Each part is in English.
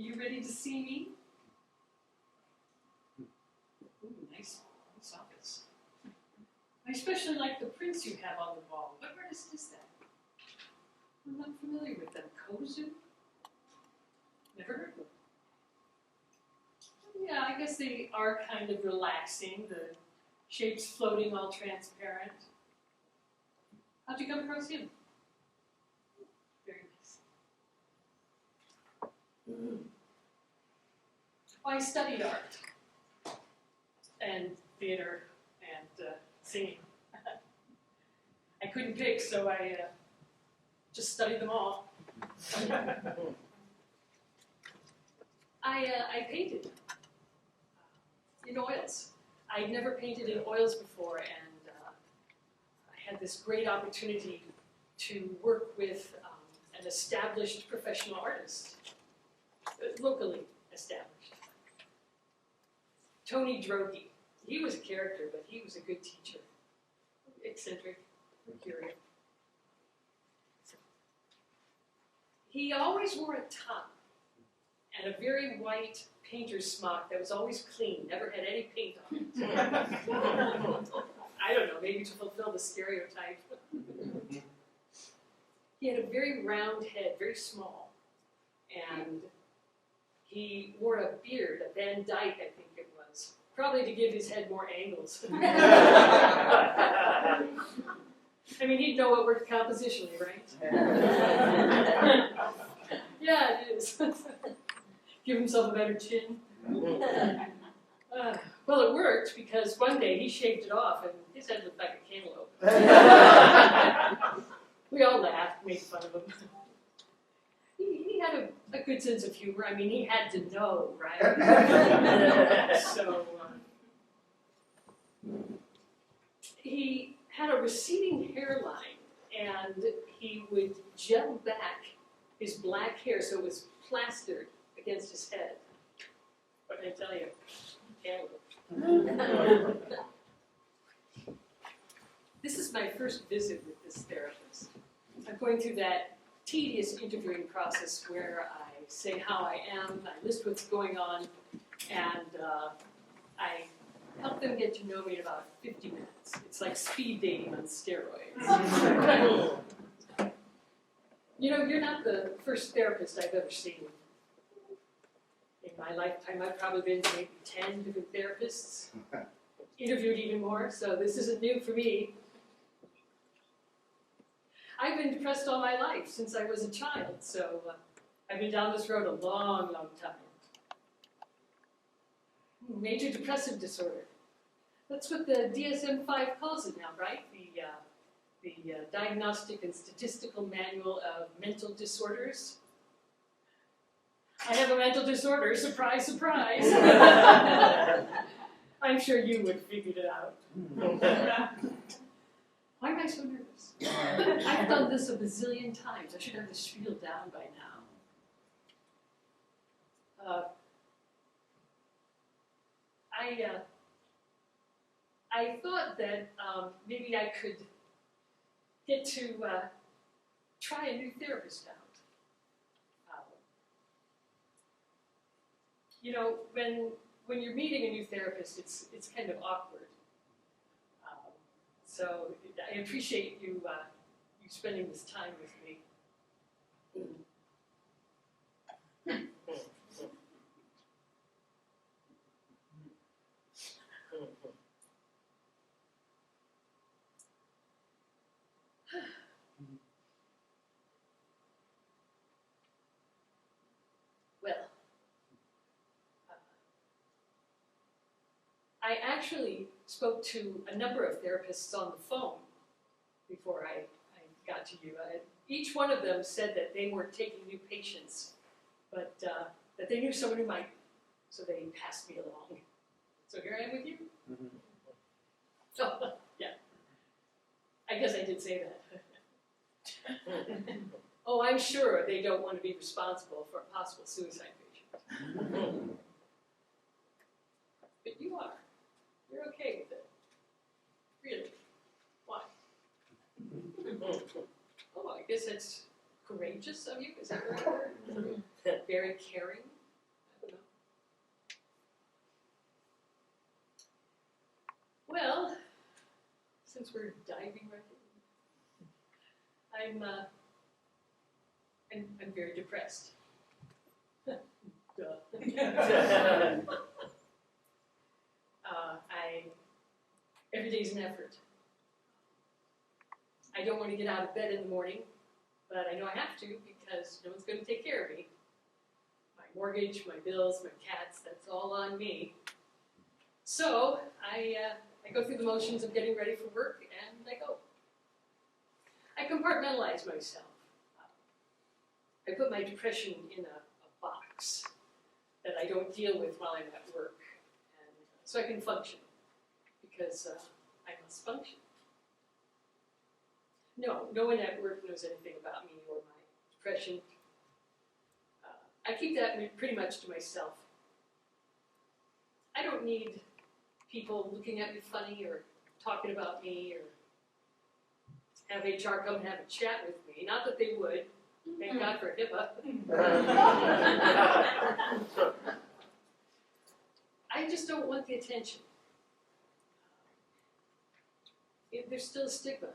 you ready to see me? Ooh, nice office. I especially like the prints you have on the wall. What artist is that? I'm not familiar with them. Kozu? Never heard of them. Yeah, I guess they are kind of relaxing, the shapes floating all transparent. How'd you come across him? Very nice. Well, I studied art and theater and singing. I couldn't pick, so I just studied them all. I painted in oils. I'd never painted in oils before, and I had this great opportunity to work with an established professional artist, locally established. Tony Drogi. He was a character, but he was a good teacher. Eccentric, mercurial. He always wore a tie and a very white painter's smock that was always clean, never had any paint on it. I don't know, maybe to fulfill the stereotype. He had a very round head, very small, and he wore a beard, a Van Dyke, I think it was, probably to give his head more angles. I mean, he'd know what worked compositionally, right? Yeah, it is. Give himself a better chin. Well, it worked because one day he shaved it off and his head looked like a cantaloupe. We all laughed, made fun of him. He had a good sense of humor. I mean, he had to know, right? So he had a receding hairline, and he would gel back his black hair so it was plastered against his head. What can I tell you? Cantaloupe. This is my first visit with this therapist. I'm going through that tedious interviewing process where I say how I am, I list what's going on, and I help them get to know me in about 50 minutes. It's like speed dating on steroids. You know, you're not the first therapist I've ever seen. In my lifetime, I've probably been to maybe 10 different therapists, interviewed even more, so this isn't new for me. I've been depressed all my life, since I was a child, so I've been down this road a long, long time. Major depressive disorder. That's what the DSM-5 calls it now, right? The Diagnostic and Statistical Manual of Mental Disorders. I have a mental disorder, surprise, surprise. I'm sure you would have figured it out. Why am I so nervous? I've done this a bazillion times. I should have the spiel down by now. I thought that maybe I could get to try a new therapist out. You know, when you're meeting a new therapist, it's kind of awkward. So I appreciate you spending this time with me. Well, I actually spoke to a number of therapists on the phone before I got to you. Each one of them said that they weren't taking new patients, but that they knew someone who might, so they passed me along. So here I am with you. Mm-hmm. Oh, yeah. I guess I did say that. Oh, I'm sure they don't want to be responsible for a possible suicide patient. But you are. You're okay with it. Really. Why? Oh, I guess that's courageous of you. Is that the right word? Very caring. since we're diving right in, I'm very depressed. Duh. Every day's an effort. I don't want to get out of bed in the morning, but I know I have to because no one's going to take care of me. My mortgage, my bills, my cats, that's all on me. So I go through the motions of getting ready for work, and I go. I compartmentalize myself. I put my depression in a box that I don't deal with while I'm at work, and so I can function, because I must function. No one at work knows anything about me or my depression. I keep that pretty much to myself. I don't need people looking at me funny or talking about me or have HR come and have a chat with me. Not that they would. Thank God for HIPAA. I just don't want the attention. There's still a stigma.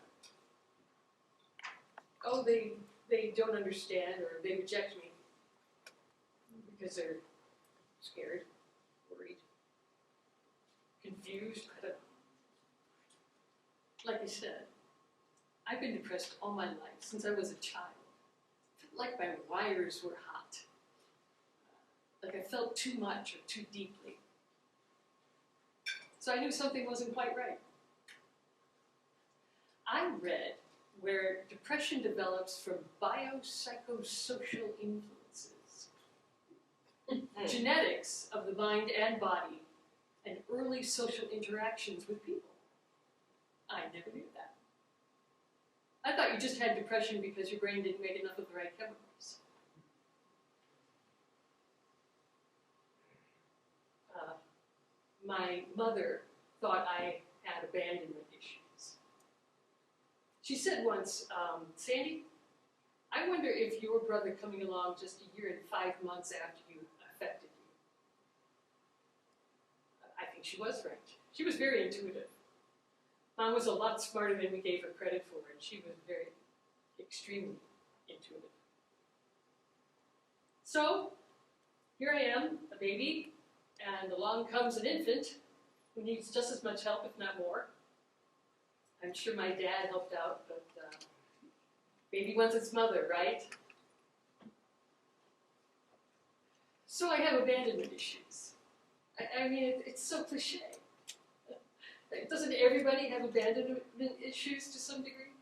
Oh, they don't understand, or they reject me because they're scared, worried, confused. I don't know. Like I said, I've been depressed all my life, since I was a child. Like my wires were hot. Like I felt too much or too deeply. So I knew something wasn't quite right. I read where depression develops from biopsychosocial influences, genetics of the mind and body, and early social interactions with people. I never knew that. I thought you just had depression because your brain didn't make enough of the right chemicals. My mother thought I had abandonment issues. She said once, Sandy, I wonder if your brother coming along just a year and 5 months after you affected you. I think she was right. She was very intuitive. Mom was a lot smarter than we gave her credit for, and she was very, extremely intuitive. So, here I am, a baby, and along comes an infant who needs just as much help, if not more. I'm sure my dad helped out, but baby wants its mother, right? So I have abandonment issues. I mean, it's so cliche. Doesn't everybody have abandonment issues to some degree?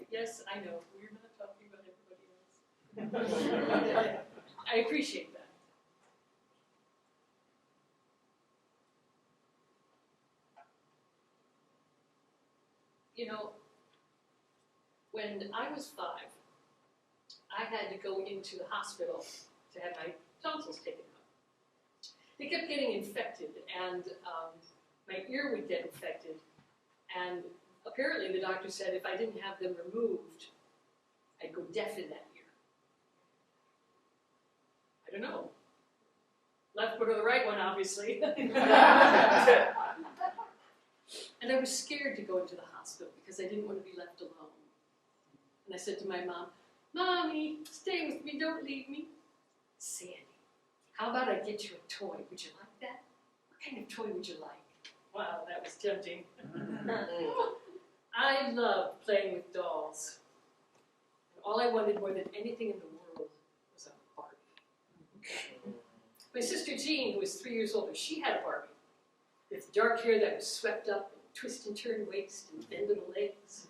Yes, I know, we're not talking about everybody else. I appreciate that. You know, when I was 5, I had to go into the hospital to have my tonsils taken out. They kept getting infected, and my ear would get infected, and apparently the doctor said if I didn't have them removed, I'd go deaf in that ear. I don't know. Left one or the right one, obviously. And I was scared to go into the hospital because I didn't want to be left alone. And I said to my mom, Mommy, stay with me, don't leave me. Sandy, how about I get you a toy? Would you like that? What kind of toy would you like? Wow, that was tempting. I loved playing with dolls. And all I wanted more than anything in the world was a Barbie. My sister Jean, who was 3 years older, she had a Barbie with dark hair that was swept up, and twist and turn waist, and bendable legs.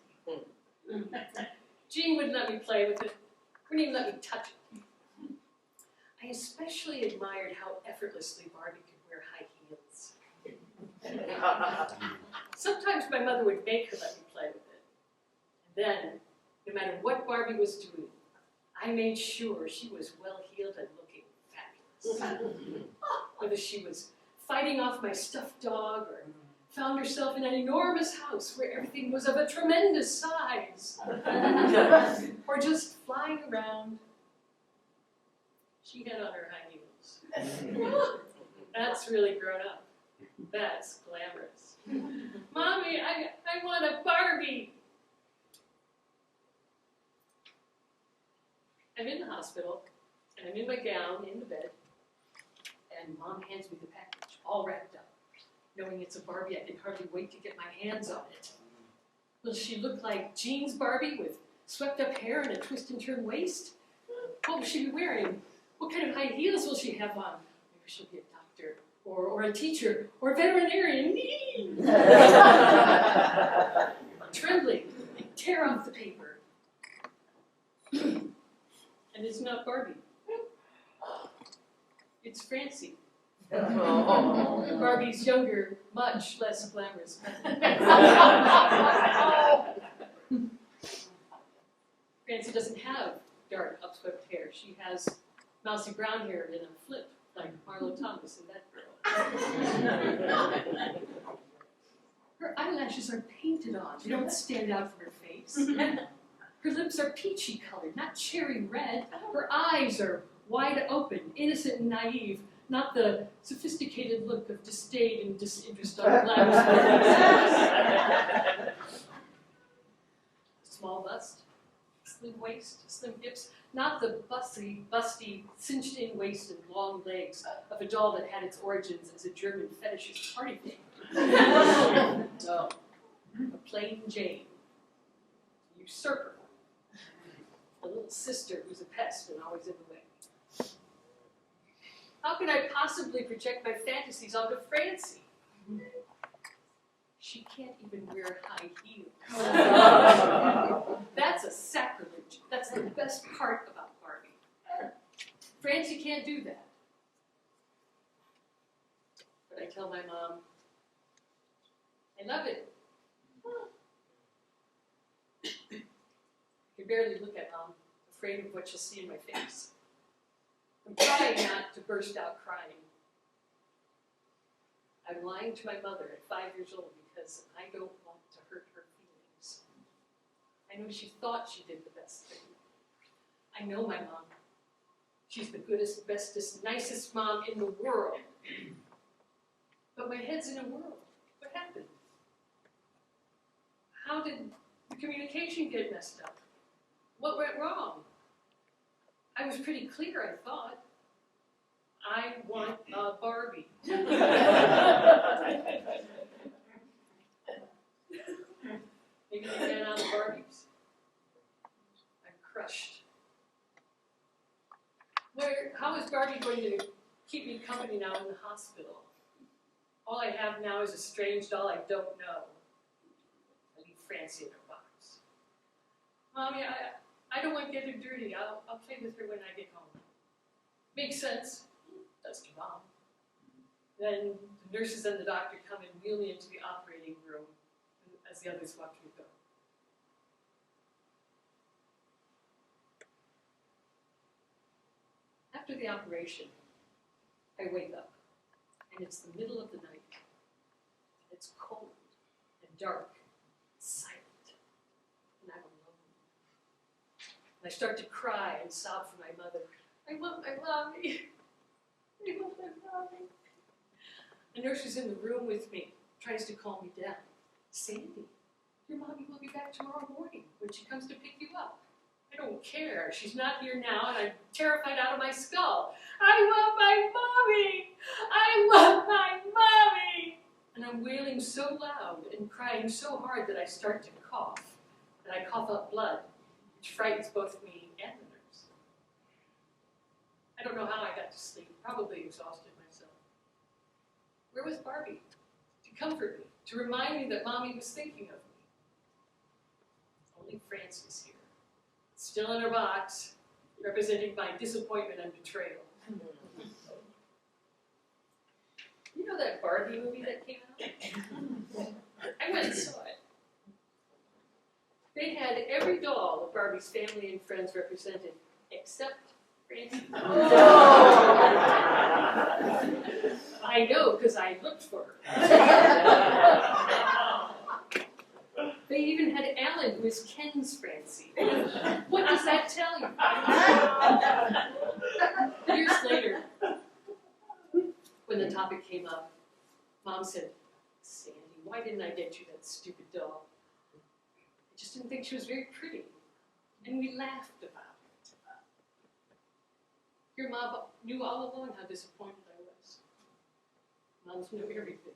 Jean wouldn't let me play with it, wouldn't even let me touch it. I especially admired how effortlessly Barbie could wear high heels. Sometimes my mother would make her let me play with it. And then, no matter what Barbie was doing, I made sure she was well-heeled and looking fabulous. Whether she was fighting off my stuffed dog or found herself in an enormous house where everything was of a tremendous size, or just flying around, she had on her high heels. That's really grown up. That's glamorous. Mommy, I I want a Barbie. I'm in the hospital, and I'm in my gown, in the bed, and Mom hands me the package, all wrapped up. Knowing it's a Barbie, I can hardly wait to get my hands on it. Will she look like Jean's Barbie with swept up hair and a twist and turn waist? What will she be wearing? What kind of high heels will she have on? Maybe she'll be a doctor, or a teacher, or a veterinarian. Trembling, I tear off the paper. And it's not Barbie. It's Francie. Barbie's younger, much less glamorous. Francie doesn't have dark, upswept hair. She has mousy brown hair in a flip, like Marlo Thomas and that girl. Her eyelashes are painted on. They don't stand out from her face. Her lips are peachy colored, not cherry red. Her eyes are wide open, innocent and naive, not the sophisticated look of disdain and disinterest on glamorous faces. Small bust, slim waist, slim hips, not the busty, cinched-in waist and long legs of a doll that had its origins as a German fetishist party thing. No, a plain Jane, usurper, a little sister who's a pest and always in the way. How could I possibly project my fantasies onto Francie? She can't even wear high heels. That's a sacrilege. That's the best part about Barbie. Francie can't do that. But I tell my mom, I love it. I can barely look at Mom, afraid of what she'll see in my face. I'm trying not to burst out crying. I'm lying to my mother at 5 years old because I don't want to hurt her feelings. I know she thought she did the best thing. I know my mom. She's the goodest, bestest, nicest mom in the world. But my head's in a whirl. What happened? How did the communication get messed up? What went wrong? I was pretty clear, I thought. I want a Barbie. Maybe they ran out of Barbies. I'm crushed. How is Barbie going to keep me company now in the hospital? All I have now is a strange doll I don't know. I leave Francie in her box. Mommy, I don't want to get her dirty. I'll play with her when I get home. Makes sense. Does to Mom. Then the nurses and the doctor come and wheel me into the operating room as the others watch me go. After the operation, I wake up, and it's the middle of the night. It's cold and dark, and silent, and I'm alone. And I start to cry and sob for my mother. I want my mommy. I want my mommy. The nurse who's in the room with me tries to calm me down. Sandy, your mommy will be back tomorrow morning when she comes to pick you up. I don't care. She's not here now, and I'm terrified out of my skull. I want my mommy! I want my mommy! And I'm wailing so loud and crying so hard that I start to cough. And I cough up blood, which frightens both me and the nurse. I don't know how I got to sleep. Probably exhausted myself. Where was Barbie? To comfort me, to remind me that Mommy was thinking of me. Only Francie's here. Still in her box, representing my disappointment and betrayal. You know that Barbie movie that came out? I went and saw it. They had every doll of Barbie's family and friends represented, except Francie. I know, because I looked for her. They even had Alan, who is Ken's Francie. What does that tell you? Years later, when the topic came up, Mom said, Sandy, why didn't I get you that stupid doll? I just didn't think she was very pretty. And we laughed about it. Your mom knew all along how disappointed I was. Moms know everything.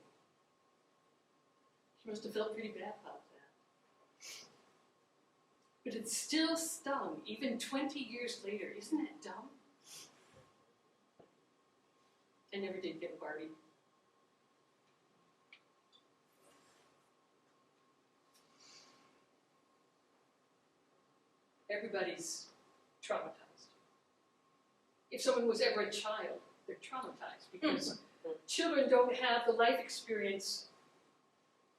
She must have felt pretty bad about that. But it still stung, even 20 years later. Isn't that dumb? I never did get a Barbie. Everybody's traumatized. If someone was ever a child, they're traumatized because children don't have the life experience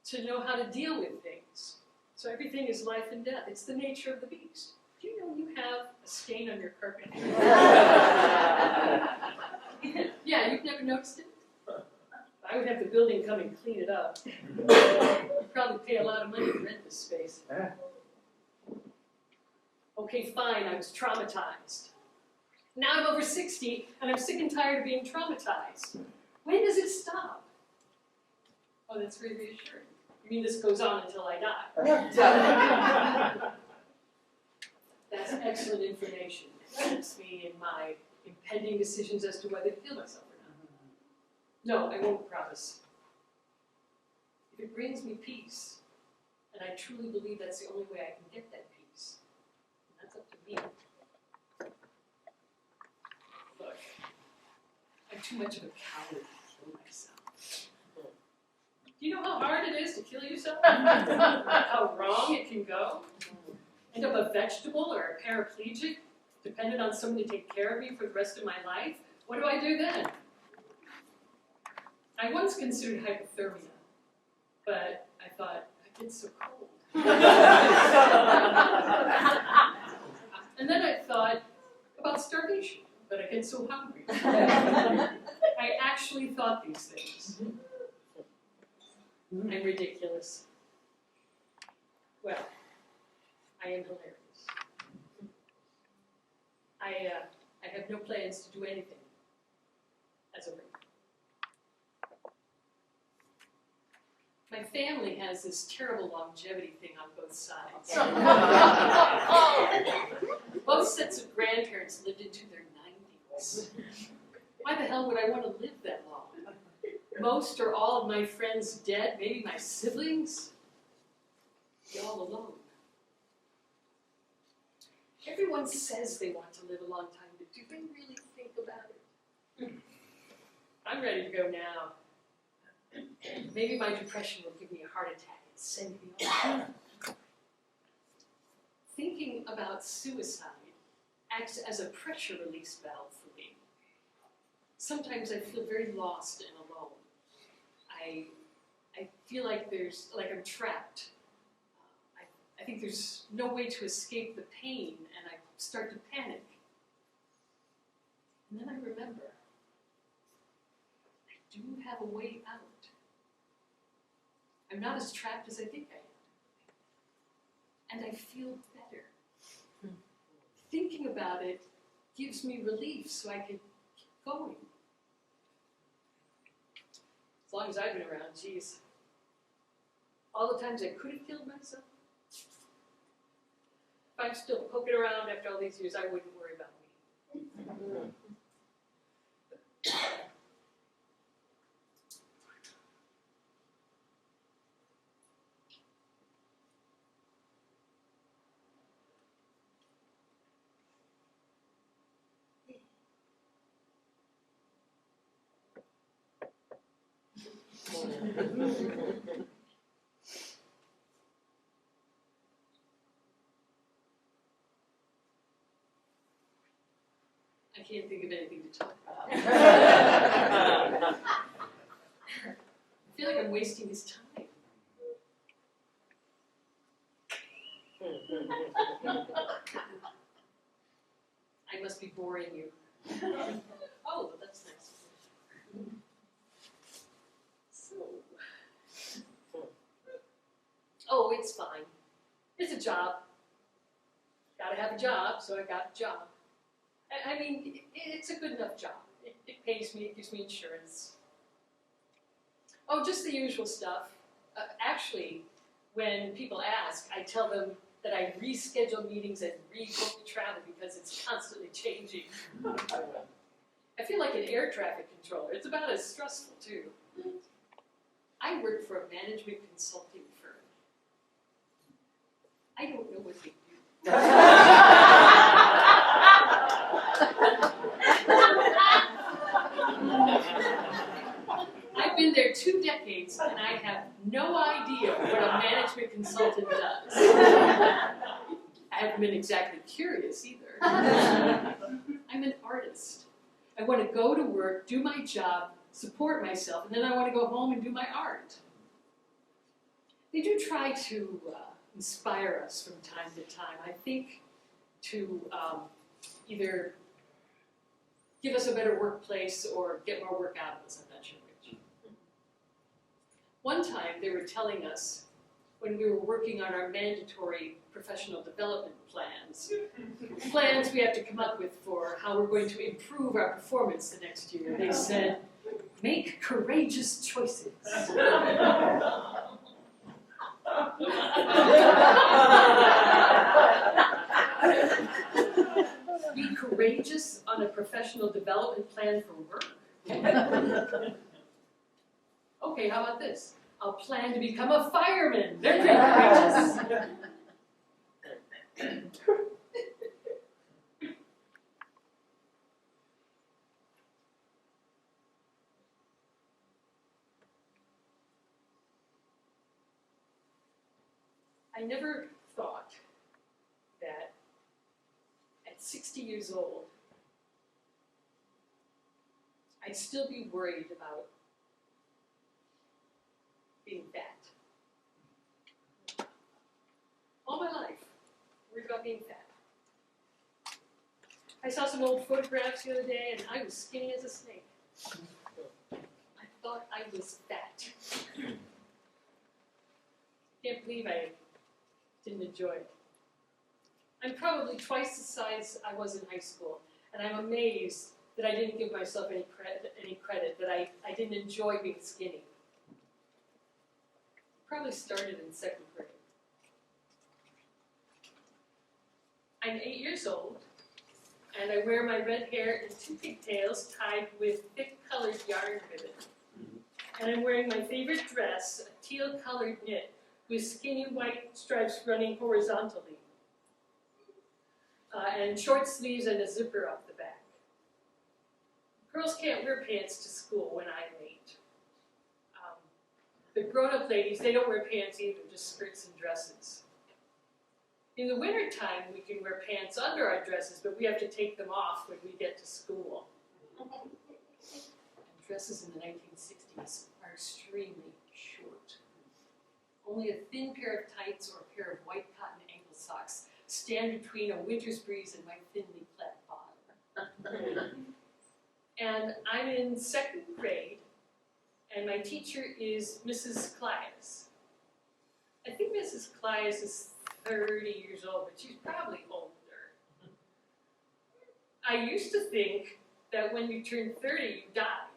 to know how to deal with things. So everything is life and death. It's the nature of the beast. Do you know you have a stain on your carpet? Yeah, you've never noticed it? I would have the building come and clean it up. You'd probably pay a lot of money to rent this space. Okay, fine, I was traumatized. Now I'm over 60, and I'm sick and tired of being traumatized. When does it stop? Oh, that's very reassuring. You mean this goes on until I die? That's excellent information. It helps me in my impending decisions as to whether to kill myself or not. No, I won't promise. If it brings me peace, and I truly believe that's the only way I can get that peace, that's up to me. Look, I'm too much of a coward to kill myself. Do you know how hard it is to kill yourself? How wrong it can go? End up a vegetable or a paraplegic, dependent on someone to take care of me for the rest of my life? What do I do then? I once considered hypothermia, but I thought, it gets so cold. And then I thought about starvation, but I get so hungry. I actually thought these things. I'm ridiculous. Well, I am hilarious. I have no plans to do anything as a right. My family has this terrible longevity thing on both sides. Both sets of grandparents lived into their 90s. Why the hell would I want to live that long? Most or all of my friends dead, maybe my siblings. Be all alone. Everyone says they want to live a long time, but do they really think about it? I'm ready to go now. Maybe my depression will give me a heart attack and send me on. Thinking about suicide acts as a pressure release valve for me. Sometimes I feel very lost and alone. I feel like I'm trapped. I think there's no way to escape the pain, and I start to panic. And then I remember, I do have a way out. I'm not as trapped as I think I am. And I feel better. Thinking about it gives me relief so I can keep going. As long as I've been around, geez. All the times I could have killed myself. If I'm still poking around after all these years, I wouldn't worry about me. I can't think of anything to talk about. I feel like I'm wasting his time. I must be boring you. Oh, that's nice. So. Oh, it's fine. It's a job. Gotta have a job, so I got a job. I mean, it's a good enough job. It pays me, it gives me insurance. Oh, just the usual stuff. Actually, when people ask, I tell them that I reschedule meetings and rebook travel because it's constantly changing. I feel like an air traffic controller. It's about as stressful, too. I work for a management consulting firm. I don't know what they do. I've been there 2 decades, and I have no idea what a management consultant does. I haven't been exactly curious either. I'm an artist. I want to go to work, do my job, support myself, and then I want to go home and do my art. They do try to inspire us from time to time, I think, to either give us a better workplace or get more work out of us. I'm not sure which. One time they were telling us, when we were working on our mandatory professional development plans we have to come up with for how we're going to improve our performance the next year, they said, make courageous choices. Be courageous on a professional development plan for work? Okay, how about this? I'll plan to become a fireman. They're pretty courageous. I never thought that at 60 years old, I'd still be worried about being fat. All my life, worried about being fat. I saw some old photographs the other day, and I was skinny as a snake. I thought I was fat. Can't believe I didn't enjoy it. I'm probably twice the size I was in high school, and I'm amazed that I didn't give myself any credit, that I didn't enjoy being skinny. Probably started in 2nd grade. I'm 8 years old, and I wear my red hair in 2 pigtails tied with thick colored yarn ribbon. And I'm wearing my favorite dress, a teal colored knit, with skinny white stripes running horizontally. And short sleeves and a zipper up the back. Girls can't wear pants to school when I'm 8. The grown-up ladies, they don't wear pants either, just skirts and dresses. In the wintertime, we can wear pants under our dresses, but we have to take them off when we get to school. And dresses in the 1960s are extremely short. Only a thin pair of tights or a pair of white cotton ankle socks stand between a winter's breeze and my thinly clad bottom. And I'm in 2nd grade, and my teacher is Mrs. Clias. I think Mrs. Clias is 30 years old, but she's probably older. I used to think that when you turn 30, you die.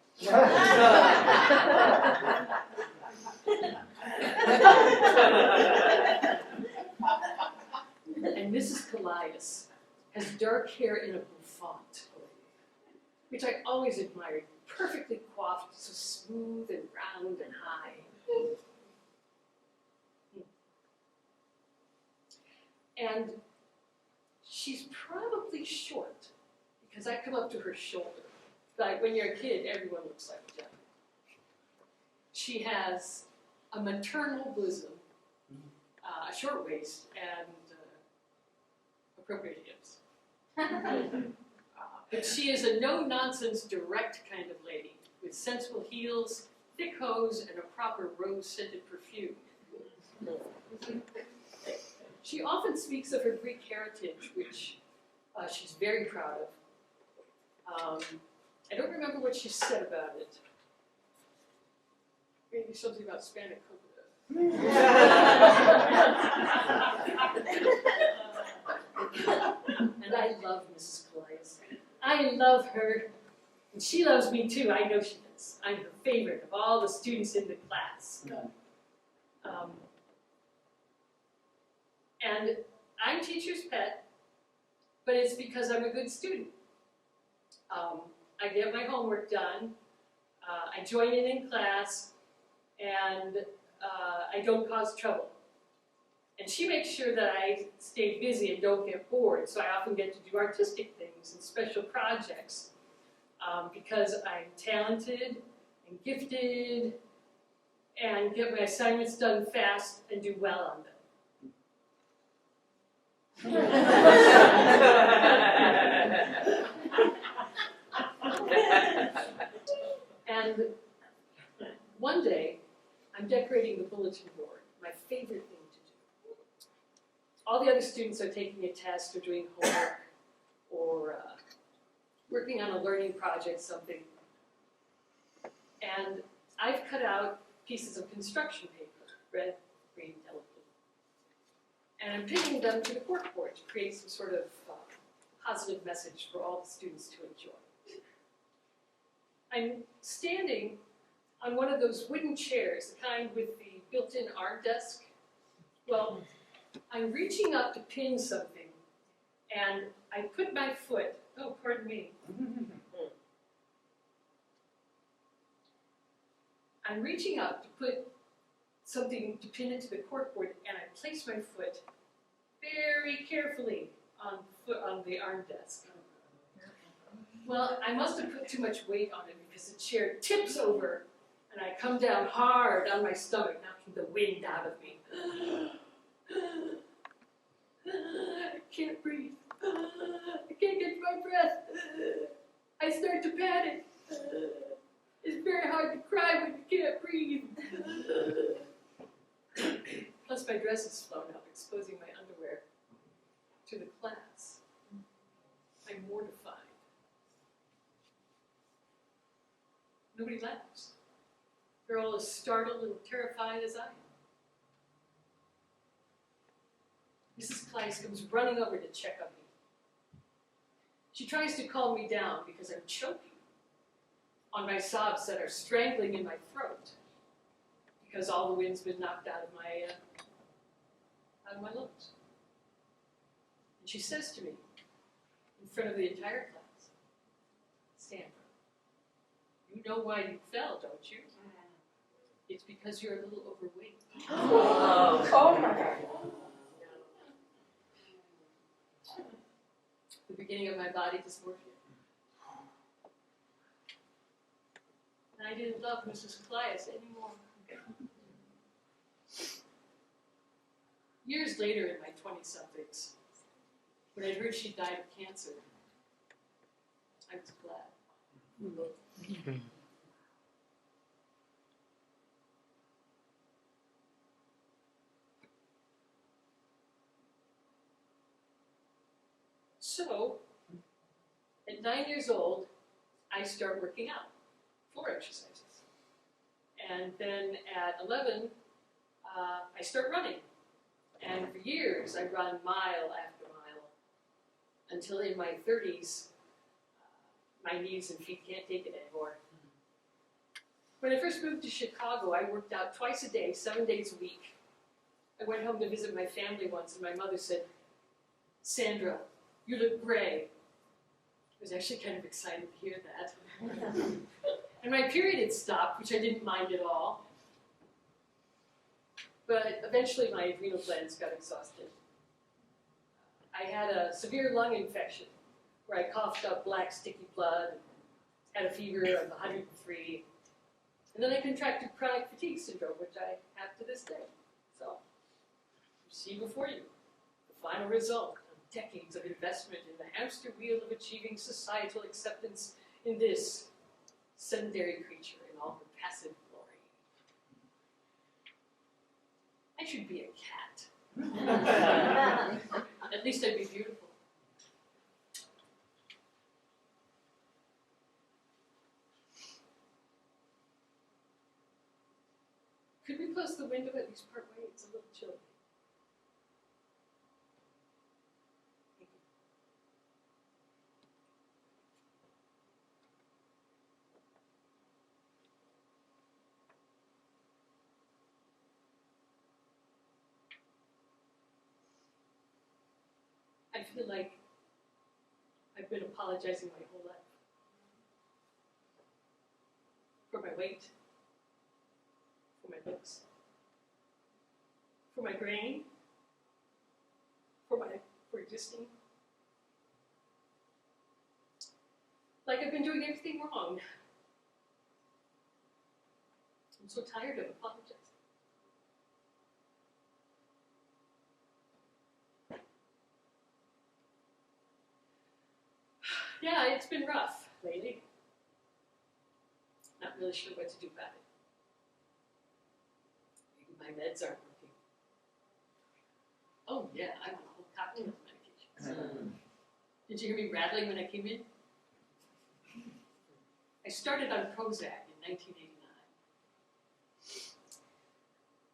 And Mrs. Callias has dark hair in a bouffant, which I always admired, perfectly coiffed, so smooth and round and high. And she's probably short, because I come up to her shoulder. Like when you're a kid, everyone looks like a gentleman. She has a maternal bosom, a short waist, and appropriate hips. But she is a no-nonsense, direct kind of lady, with sensible heels, thick hose, and a proper rose-scented perfume. She often speaks of her Greek heritage, which she's very proud of. I don't remember what she said about it. Maybe something about spanakopita. And I love Mrs. Callias. I love her, and she loves me too. I know she does. I'm her favorite of all the students in the class. And I'm teacher's pet, but it's because I'm a good student. I get my homework done, I join in class, and I don't cause trouble. And she makes sure that I stay busy and don't get bored, so I often get to do artistic things and special projects because I'm talented and gifted and get my assignments done fast and do well on them. And one day, I'm decorating the bulletin board, my favorite thing to do. All the other students are taking a test or doing homework or working on a learning project, something. And I've cut out pieces of construction paper, red, green, yellow, blue. And I'm pinning them to the corkboard to create some sort of positive message for all the students to enjoy. I'm standing on one of those wooden chairs, the kind with the built-in arm desk. Well, I'm reaching up to pin something, and I put my foot, oh, pardon me. I'm reaching up to put something to pin into the corkboard, and I place my foot very carefully on the arm desk. Well, I must have put too much weight on it because the chair tips over and I come down hard on my stomach, knocking the wind out of me. I can't breathe. I can't get my breath. I start to panic. It's very hard to cry when you can't breathe. Plus my dress is flown up, exposing my underwear to the class. I'm mortified. Nobody laughs. They're all as startled and terrified as I am. Mrs. Kleiss comes running over to check on me. She tries to calm me down because I'm choking on my sobs that are strangling in my throat because all the wind's been knocked out of my lungs. And she says to me, in front of the entire class, Sandra, you know why you fell, don't you? It's because you're a little overweight. Oh my God. The beginning of my body dysmorphia. And I didn't love Mrs. Kleiss anymore. Years later, in my 20-somethings, when I heard she died of cancer, I was glad. So, at 9 years old, I start working out, floor exercises. And then at 11, I start running. And for years, I run mile after mile, until in my 30s, my knees and feet can't take it anymore. When I first moved to Chicago, I worked out twice a day, 7 days a week. I went home to visit my family once, and my mother said, Sandra, you look gray. I was actually kind of excited to hear that. And my period had stopped, which I didn't mind at all. But eventually my adrenal glands got exhausted. I had a severe lung infection where I coughed up black sticky blood, had a fever of 103, and then I contracted chronic fatigue syndrome, which I have to this day. So, you see before you the final result of decades of investment in the hamster wheel of achieving societal acceptance in this sedentary creature in all her passive glory. I should be a cat. At least I'd be beautiful. Could we close the window at least part way? It's a little chilly. I feel like I've been apologizing my whole life. For my weight, for my looks, for my brain, for existing. Like I've been doing everything wrong. I'm so tired of apologizing. Yeah, it's been rough lately. Not really sure what to do about it. Maybe my meds aren't working. Oh yeah, I'm on a whole cocktail of medications. Did you hear me rattling when I came in? I started on Prozac in 1989.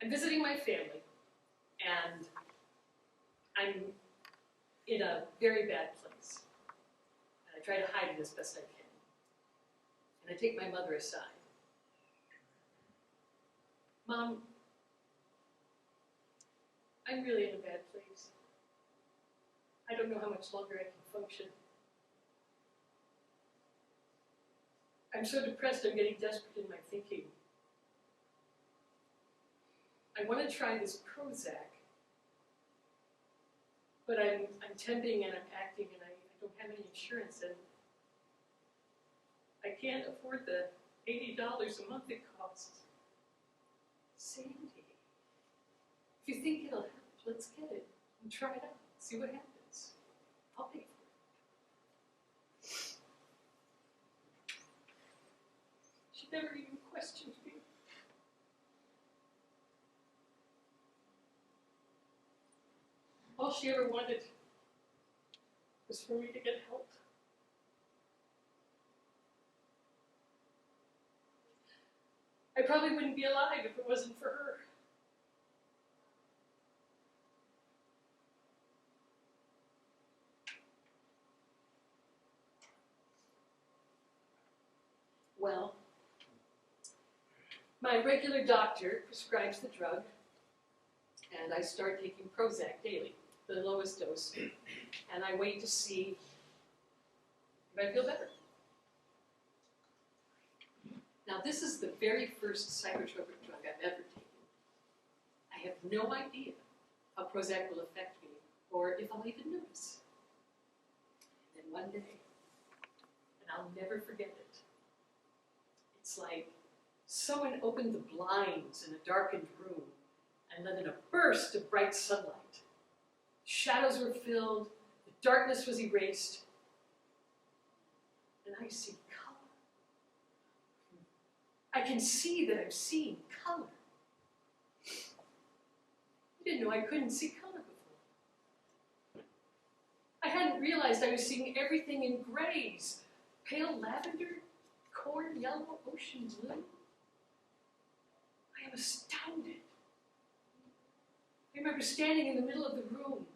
I'm visiting my family, and I'm in a very bad place. And I try to hide it as best I can. And I take my mother aside. Mom, I'm really in a bad place. I don't know how much longer I can function. I'm so depressed, I'm getting desperate in my thinking. I want to try this Prozac, but I'm temping and I'm acting and I don't have any insurance and I can't afford the $80 a month it costs. Sandy, if you think it'll help, let's get it and try it out, see what happens. I'll pay for it. She never even questioned me. All she ever wanted was for me to get help. I probably wouldn't be alive if it wasn't for her. Well, my regular doctor prescribes the drug, and I start taking Prozac daily, the lowest dose, and I wait to see if I feel better. Now, this is the very first psychotropic drug I've ever taken. I have no idea how Prozac will affect me, or if I'll even notice. And then one day, and I'll never forget it, it's like someone opened the blinds in a darkened room and let in a burst of bright sunlight. Shadows were filled, the darkness was erased, and I see color. I can see that I'm seeing color. I didn't know I couldn't see color before. I hadn't realized I was seeing everything in grays. Pale lavender, corn yellow, ocean blue. I am astounded. I remember standing in the middle of the room,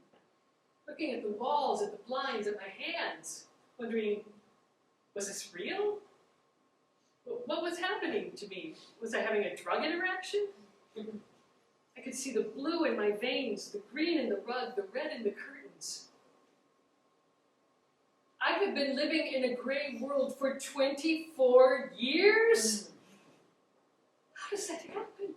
looking at the walls, at the blinds, at my hands, wondering, was this real? What was happening to me? Was I having a drug interaction? I could see the blue in my veins, the green in the rug, the red in the curtains. I have been living in a gray world for 24 years? How does that happen?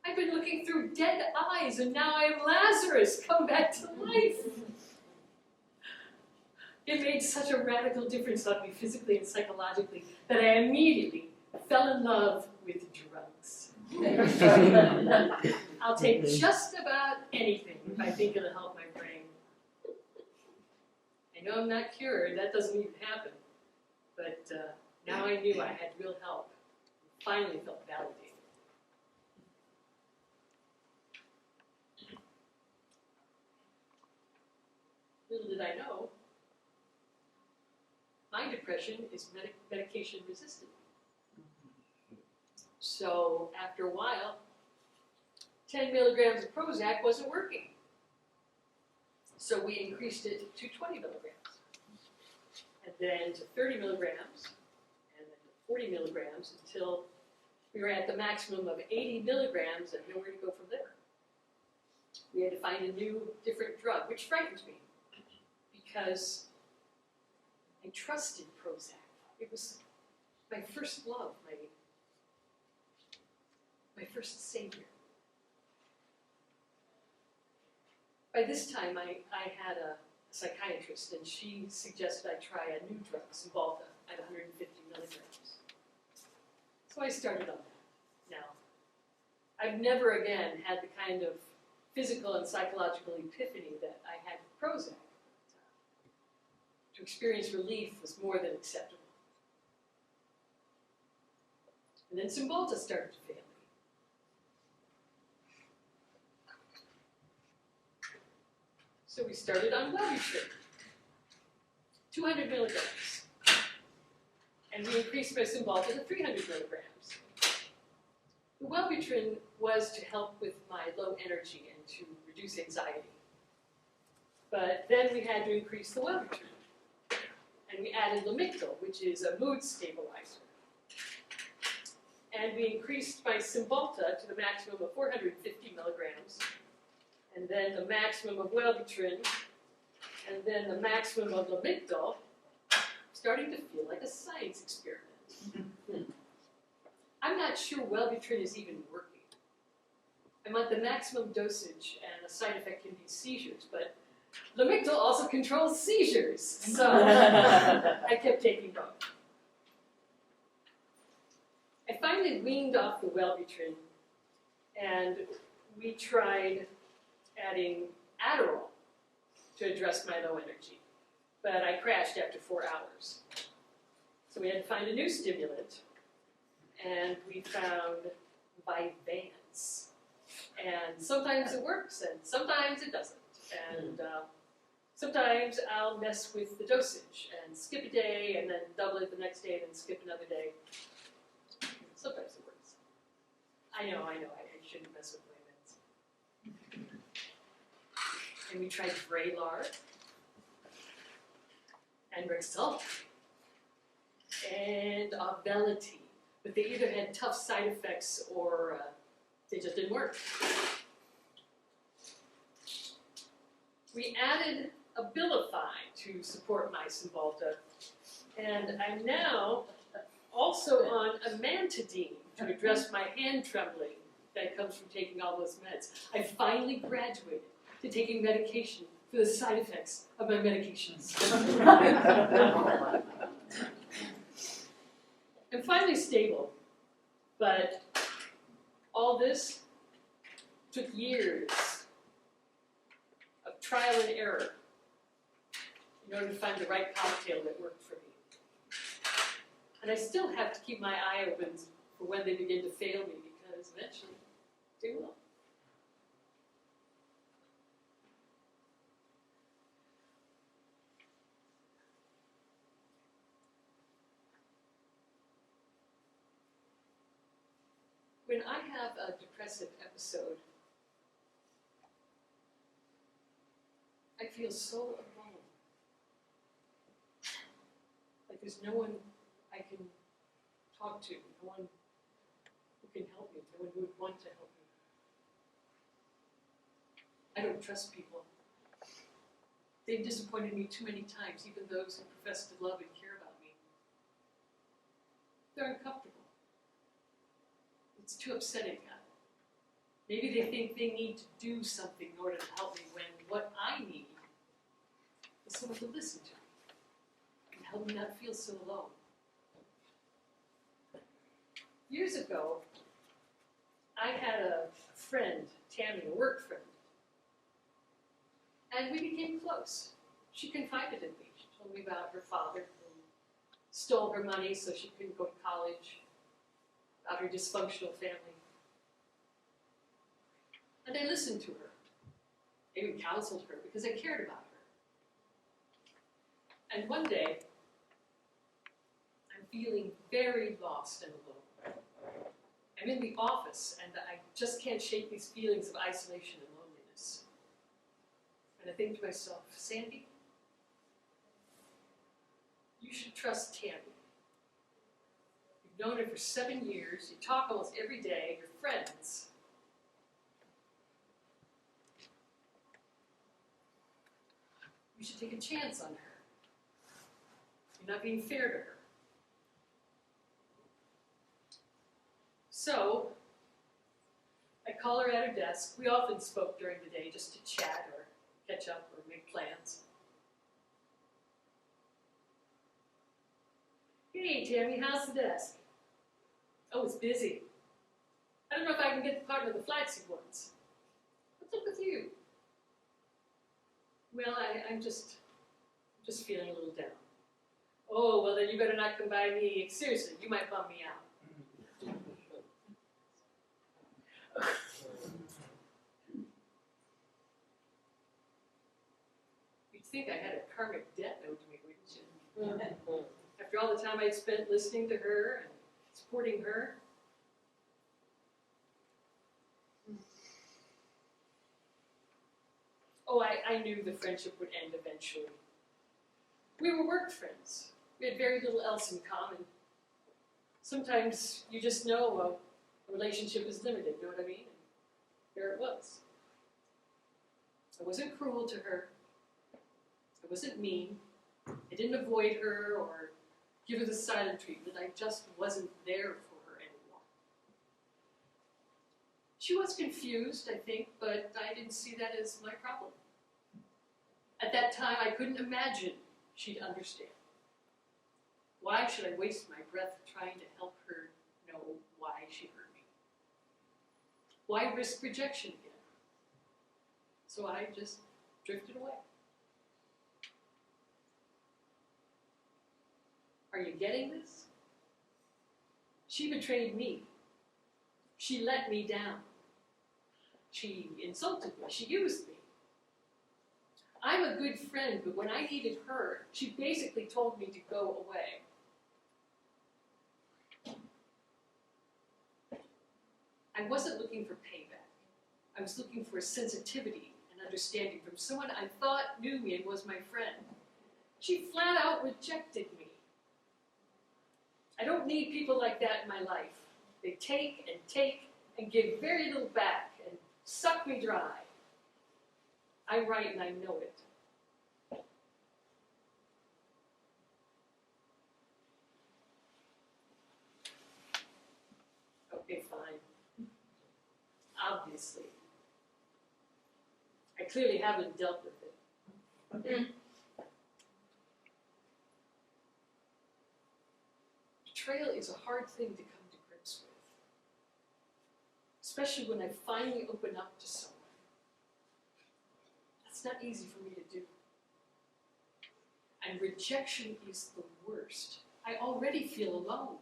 I've been looking through dead eyes and now I am Lazarus, come back to life. It made such a radical difference on me physically and psychologically that I immediately fell in love with drugs. I'll take just about anything if I think it'll help my brain. I know I'm not cured, that doesn't even happen, but now I knew I had real help. Finally felt validated. Little did I know, my depression is medication resistant. So after a while, 10 milligrams of Prozac wasn't working. So we increased it to 20 milligrams, and then to 30 milligrams, and then to 40 milligrams until we were at the maximum of 80 milligrams and nowhere to go from there. We had to find a new, different drug, which frightened me because I trusted Prozac. It was my first love, my first savior. By this time, I had a psychiatrist, and she suggested I try a new drug, Cymbalta, at 150 milligrams. So I started on that. Now, I've never again had the kind of physical and psychological epiphany that I had with Prozac. To experience relief was more than acceptable. And then Cymbalta started to fail me. So we started on Wellbutrin, 200 milligrams. And we increased my Cymbalta to 300 milligrams. The Wellbutrin was to help with my low energy and to reduce anxiety. But then we had to increase the Wellbutrin. And we added Lamictal, which is a mood stabilizer. And we increased my Cymbalta to the maximum of 450 milligrams, and then the maximum of Wellbutrin, and then the maximum of Lamictal, starting to feel like a science experiment. I'm not sure Wellbutrin is even working. I'm at the maximum dosage, and a side effect can be seizures, but Lamictal also controls seizures, so I kept taking both. I finally weaned off the Wellbutrin, and we tried adding Adderall to address my low energy, but I crashed after 4 hours. So we had to find a new stimulant, and we found Vyvanse. And sometimes it works, and sometimes it doesn't. And sometimes I'll mess with the dosage and skip a day, and then double it the next day, and then skip another day. Sometimes it works. I know, I shouldn't mess with my meds. And we tried Vraylar, and Rexulti, and Auvelity, but they either had tough side effects or they just didn't work. We added Abilify to support my Cymbalta, and I'm now also on amantadine to address my hand trembling that comes from taking all those meds. I finally graduated to taking medication for the side effects of my medications. I'm finally stable, but all this took years of trial and error in order to find the right cocktail that worked for me. And I still have to keep my eye open for when they begin to fail me, because eventually they will. When I have a depressive episode, I feel so alone. Like there's no one I can talk to, no one who can help me, no one who would want to help me. I don't trust people. They've disappointed me too many times, even those who profess to love and care about me. They're uncomfortable. It's too upsetting. Maybe they think they need to do something in order to help me, when what I need is someone to listen to me and help me not feel so alone. Years ago, I had a friend, Tammy, a work friend, and we became close. She confided in me. She told me about her father who stole her money so she couldn't go to college, about her dysfunctional family. And I listened to her. I even counseled her because I cared about her. And one day, I'm feeling very lost and alone. I'm in the office and I just can't shake these feelings of isolation and loneliness. And I think to myself, Sandy, you should trust Tammy. You've known her for 7 years, you talk almost every day, you're friends. You should take a chance on her. You're not being fair to her. So, I call her at her desk. We often spoke during the day just to chat or catch up or make plans. Hey, Tammy, how's the desk? Oh, it's busy. I don't know if I can get the partner of the flaxseed ones. What's up with you? Well, I'm just feeling a little down. Oh, well then you better not come by me. Seriously, you might bum me out. You'd think I had a karmic debt owed to me, wouldn't you? After all the time I'd spent listening to her and supporting her. Oh, I knew the friendship would end eventually. We were work friends. We had very little else in common. Sometimes you just know a relationship is limited, you know what I mean? And there it was. I wasn't cruel to her. I wasn't mean. I didn't avoid her or give her the silent treatment. I just wasn't there for her anymore. She was confused, I think, but I didn't see that as my problem. At that time, I couldn't imagine she'd understand. Why should I waste my breath trying to help her know why she hurt me? Why risk rejection again? So I just drifted away. Are you getting this? She betrayed me. She let me down. She insulted me. She used me. I'm a good friend, but when I needed her, she basically told me to go away. I wasn't looking for payback. I was looking for sensitivity and understanding from someone I thought knew me and was my friend. She flat out rejected me. I don't need people like that in my life. They take and give very little back and suck me dry. I'm right and I know it. Okay, fine. Obviously. I clearly haven't dealt with it. Betrayal is a hard thing to come to grips with. Especially when I finally open up to someone. It's not easy for me to do. And rejection is the worst. I already feel alone.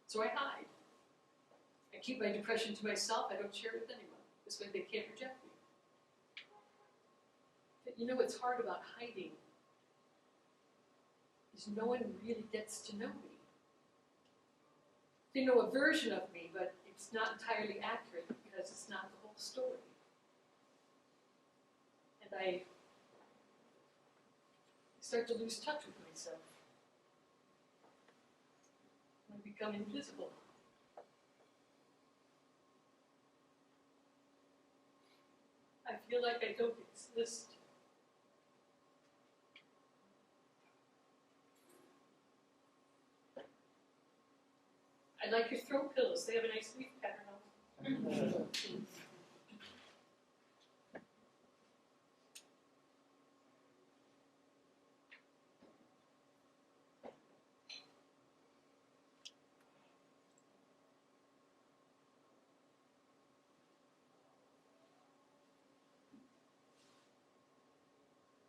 So I hide. I keep my depression to myself. I don't share it with anyone. This way they can't reject me. But you know what's hard about hiding is no one really gets to know me. They know a version of me, but it's not entirely accurate because it's not the whole story. And I start to lose touch with myself. I become invisible. I feel like I don't exist. I like your throw pillows. They have a nice leaf pattern on them.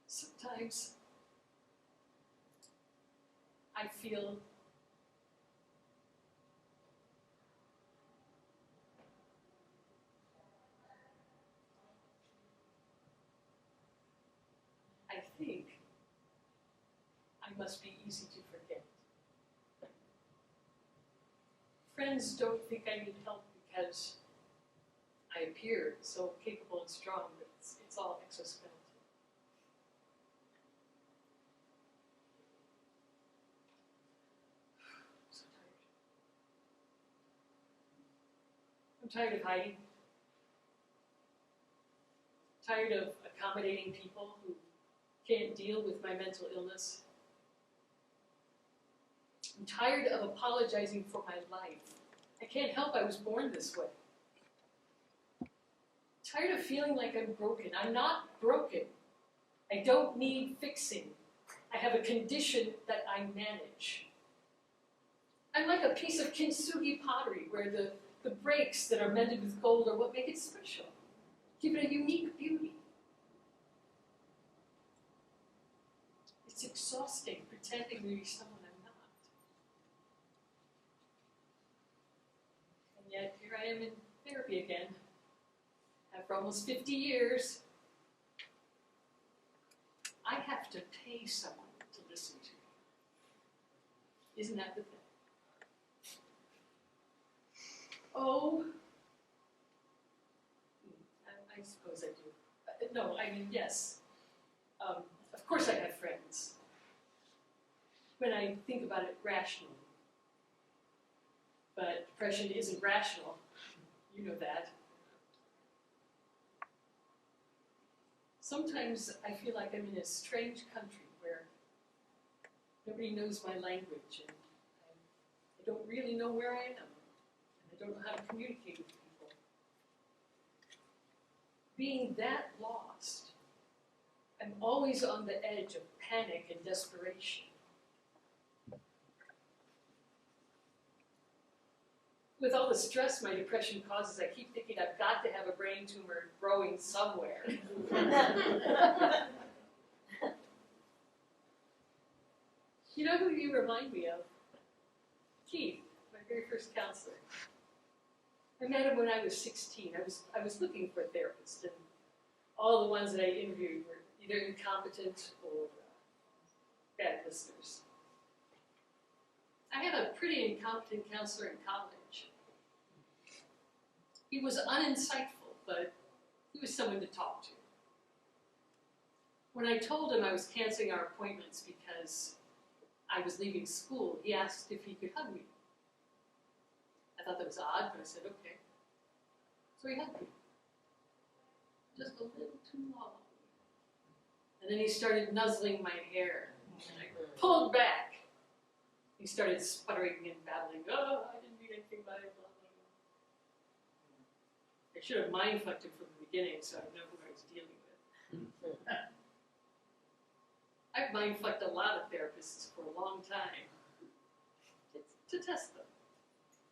Sometimes I feel I think I must be easy to forget. Friends don't think I need help because I appear so capable and strong that it's all exoskeleton. I'm tired of hiding. tired of accommodating people who can't deal with my mental illness. I'm tired of apologizing for my life. I can't help I was born this way. Tired of feeling like I'm broken. I'm not broken. I don't need fixing. I have a condition that I manage. I'm like a piece of kintsugi pottery where the breaks that are mended with gold are what make it special. Give it a unique beauty. It's exhausting pretending to be someone I'm not. And yet here I am in therapy again. After almost 50 years, I have to pay someone to listen to me. Isn't that the thing? Oh, I suppose I do. No, I mean, yes. Of course I have friends. When I think about it rationally. But depression isn't rational. You know that. Sometimes I feel like I'm in a strange country where nobody knows my language and I don't really know where I am. And I don't know how to communicate with people. Being that lost, I'm always on the edge of panic and desperation. With all the stress my depression causes, I keep thinking I've got to have a brain tumor growing somewhere. You know who you remind me of? Keith, my very first counselor. I met him when I was 16. I was looking for a therapist, and all the ones that I interviewed were either incompetent or bad listeners. I had a pretty incompetent counselor in college. He was uninsightful, but he was someone to talk to. When I told him I was canceling our appointments because I was leaving school, he asked if he could hug me. I thought that was odd, but I said, okay. So he hugged me. Just a little too long. And then he started nuzzling my hair. And I pulled back. He started sputtering and babbling, oh, I didn't mean anything by it, blah, blah, blah. I should have mind-fucked him from the beginning so I'd know who I was dealing with. I've mind-fucked a lot of therapists for a long time to test them.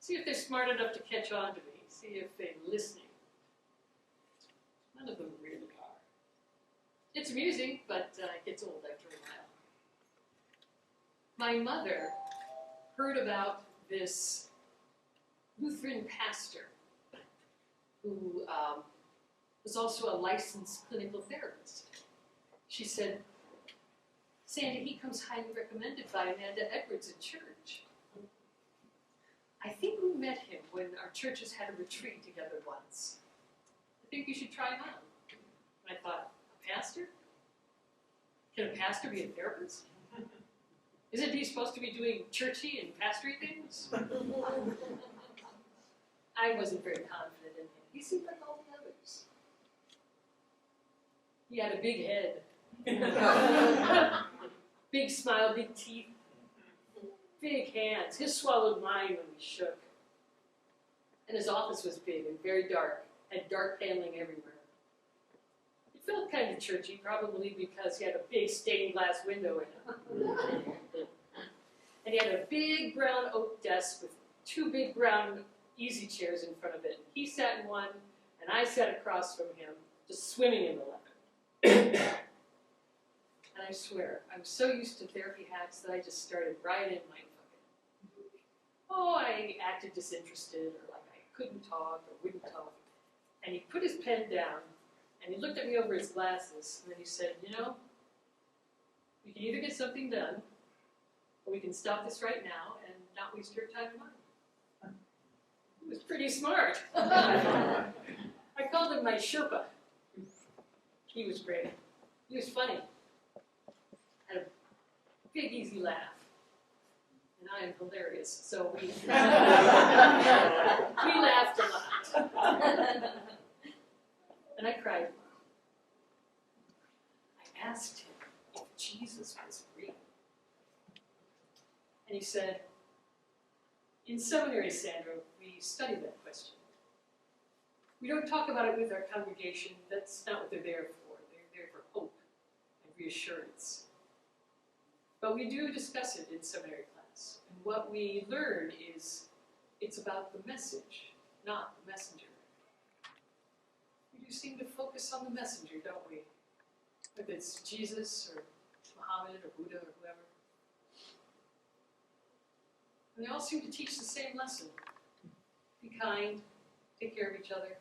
See if they're smart enough to catch on to me. See if they're listening. None of them really are. It's amusing, but it gets old after a while. My mother heard about this Lutheran pastor who was also a licensed clinical therapist. She said, Sandy, he comes highly recommended by Amanda Edwards at church. I think we met him when our churches had a retreat together once. I think you should try him out. And I thought, a pastor? Can a pastor be a therapist? Isn't he supposed to be doing churchy and pastory things? I wasn't very confident in him. He seemed like all the others. He had a big head. Big smile, big teeth, big hands. His swallowed mine when we shook. And his office was big and very dark, had dark paneling everywhere. It felt kind of churchy, probably because he had a big stained glass window in it. And he had a big brown oak desk with two big brown easy chairs in front of it. He sat in one, and I sat across from him, just swimming in the leather. And I swear, I was so used to therapy hacks that I just started right in mindfucking. Oh, I acted disinterested, or like I couldn't talk, or wouldn't talk. And he put his pen down, and he looked at me over his glasses, and then he said, you know, we can either get something done, or we can stop this right now and not waste your time and mine. He was pretty smart. I called him my Sherpa. He was great. He was funny. Had a big, easy laugh. And I am hilarious, so we laughed a lot. And I cried. asked him if Jesus was real. And he said, in seminary, Sandra, we study that question. We don't talk about it with our congregation. That's not what they're there for. They're there for hope and reassurance. But we do discuss it in seminary class. And what we learn is it's about the message, not the messenger. We do seem to focus on the messenger, don't we? Whether it's Jesus or Muhammad or Buddha or whoever. And they all seem to teach the same lesson. Be kind, take care of each other,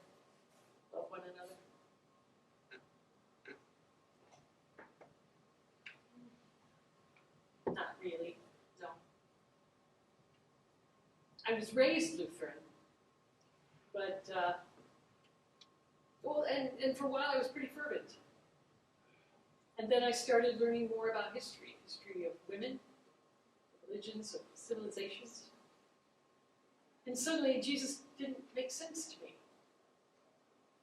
love one another. Not really, no. I was raised Lutheran, but, and for a while I was pretty fervent. And then I started learning more about history of women, religions, of civilizations. And suddenly Jesus didn't make sense to me.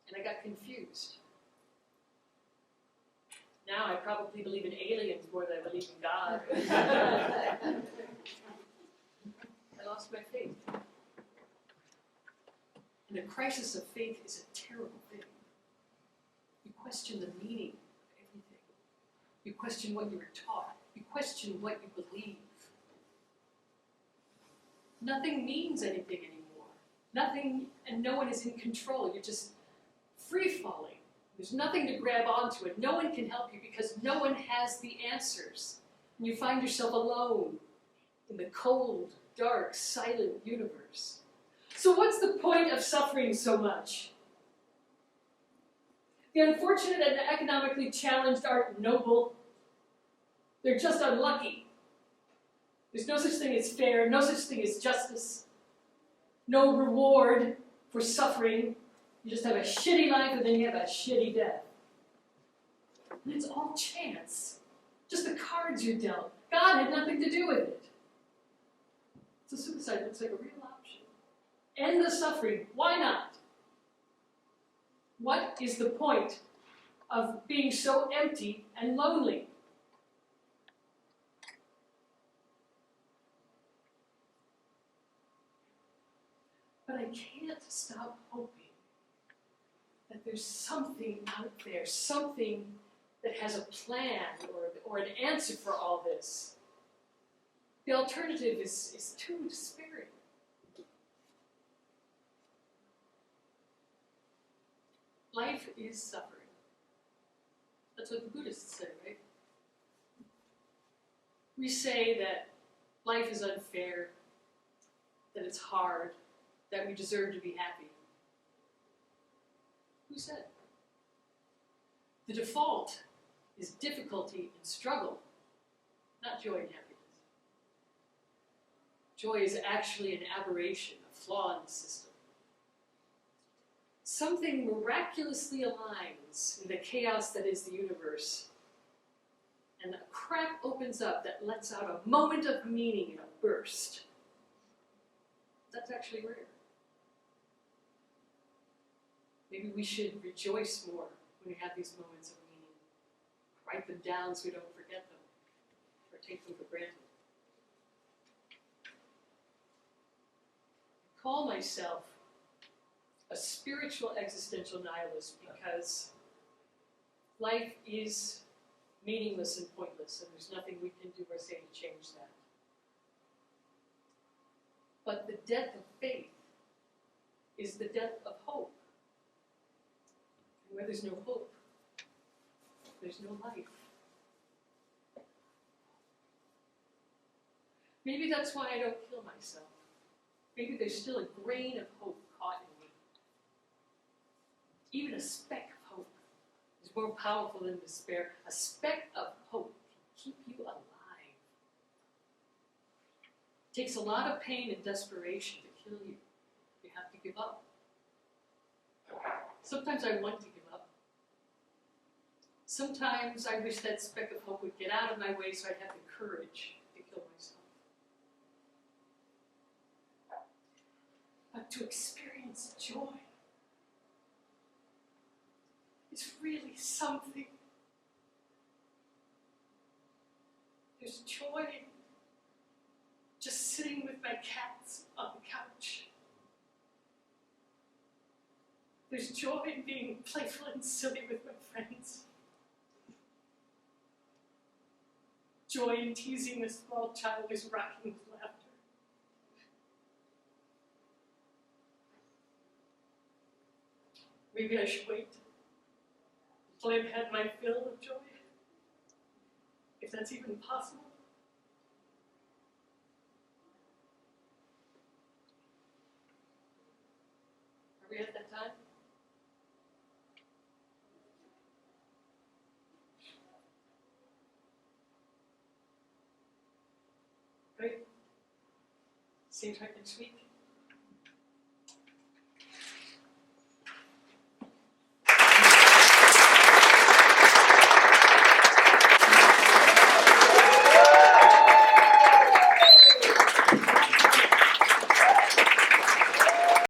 And I got confused. Now I probably believe in aliens more than I believe in God. I lost my faith. And the crisis of faith is a terrible thing. You question the meaning of everything. You question what you were taught. You question what you believe. Nothing means anything anymore. Nothing, and no one is in control. You're just free-falling. There's nothing to grab onto it. No one can help you because no one has the answers. And you find yourself alone in the cold, dark, silent universe. So what's the point of suffering so much? The unfortunate and economically challenged aren't noble. They're just unlucky. There's no such thing as fair, no such thing as justice, no reward for suffering. You just have a shitty life and then you have a shitty death. And it's all chance. Just the cards you're dealt. God had nothing to do with it. So suicide looks like a real option. End the suffering. Why not? What is the point of being so empty and lonely? But I can't stop hoping that there's something out there, something that has a plan or an answer for all this. The alternative is too despairing. Life is suffering. That's what the Buddhists say, right? We say that life is unfair, that it's hard, that we deserve to be happy. Who said? The default is difficulty and struggle, not joy and happiness. Joy is actually an aberration, a flaw in the system. Something miraculously aligns in the chaos that is the universe, and a crack opens up that lets out a moment of meaning in a burst. That's actually rare. Maybe we should rejoice more when we have these moments of meaning. Write them down so we don't forget them or take them for granted. I call myself a spiritual existential nihilist because life is meaningless and pointless, and there's nothing we can do or say to change that. But the death of faith is the death of hope. And where there's no hope, there's no life. Maybe that's why I don't kill myself. Maybe there's still a grain of hope caught in me. Even a speck of hope is more powerful than despair. A speck of hope can keep you alive. It takes a lot of pain and desperation to kill you. You have to give up. Sometimes I want to give up. Sometimes I wish that speck of hope would get out of my way so I'd have the courage to kill myself. But to experience joy is really something. joy just sitting with my cats on the couch. There's joy in being playful and silly with my friends. Joy in teasing a small child who's rocking with laughter. Maybe I should wait until I've had my fill of joy, if that's even possible. Are we at that time? Great. Same time next week.